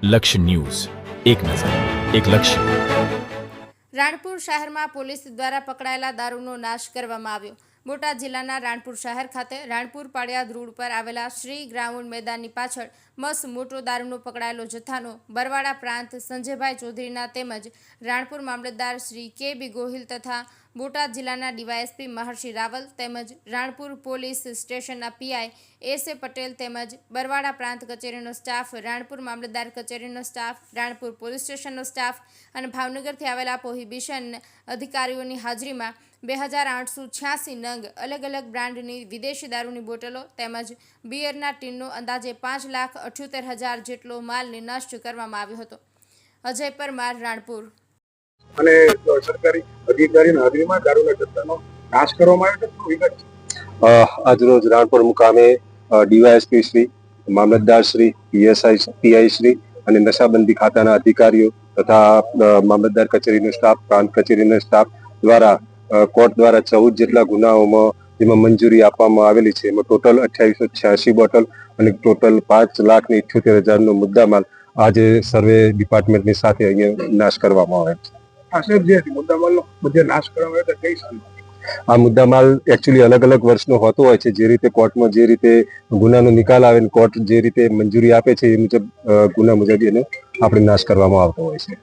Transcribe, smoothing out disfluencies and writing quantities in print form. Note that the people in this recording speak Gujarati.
લક્ષ્ય ન્યૂઝ, એક નજર, એક લક્ષ્ય. રાણપુર શહેરમાં પોલીસ દ્વારા પકડાયેલા દારૂનો નાશ કરવામાં આવ્યો. બોટાદ જિલ્લાના રાણપુર શહેર ખાતે રાણપુર પાળિયાદ રોડ પર આવેલા શ્રી ગ્રાઉન્ડ મેદાનની પાછળ મસ્ત મોટો દારૂનો પકડાયેલો જથ્થાનો બરવાડા પ્રાંત સંજયભાઈ ચૌધરીના તેમજ રાણપુર મામલતદાર શ્રી કે.બી. ગોહિલ તથા બોટાદ જિલ્લાના ડીવાયએસપી મહર્ષિ રાવલ તેમજ રાણપુર પોલીસ સ્ટેશનના પીઆઈ એસ.એ. પટેલ તેમજ બરવાડા પ્રાંત કચેરીનો સ્ટાફ, રાણપુર મામલતદાર કચેરીનો સ્ટાફ, રાણપુર પોલીસ સ્ટેશનનો સ્ટાફ અને ભાવનગરથી આવેલા પ્રોહિબિશન અધિકારીઓની હાજરીમાં 2886 નંગ અલગ અલગ બ્રાન્ડની વિદેશી દારૂની બોટલો તેમજ બિયરના ટીનનો અંદાજે 5,78,000 જેટલો માલને નષ્ટ કરવામાં આવ્યો હતો. અજય પરમાર, રાણપુર. અને સરકારી અધિકારીની હાજરીમાં દારૂના જથ્થાનો નાશ કરવામાં આવ્યો છે. આજરોજ રાણપુર મુકામે ડીવાયએસપી શ્રી, મામલતદાર શ્રી, પીઆઈ શ્રી અને નશાબંધી ખાતાના અધિકારીઓ તથા મામલતદાર કચેરીનો સ્ટાફ, પ્રાંત કચેરીનો સ્ટાફ દ્વારા કોર્ટ દ્વારા 14 જેટલા ગુનાઓમાં જેમાં મંજૂરી આપવામાં આવેલી છે. એમાં ટોટલ 2886 બોટલ અને ટોટલ 5,78,000 નો મુદ્દામાલ આજે સર્વે ડિપાર્ટમેન્ટની સાથે અહીંયા નાશ કરવામાં આવે છે. સાહેબ, જે મુદ્દામાલનો બધે નાશ કરવામાં આવ્યો કઈ સામે? આ મુદ્દામાલ એકચ્યુઅલી અલગ અલગ વર્ષનો હોતો હોય છે. જે રીતે કોર્ટમાં જે રીતે ગુનાનો નિકાલ આવે ને કોર્ટ જે રીતે મંજૂરી આપે છે એ મુજબ ગુના મુજબ એને આપણે નાશ કરવામાં આવતો હોય છે.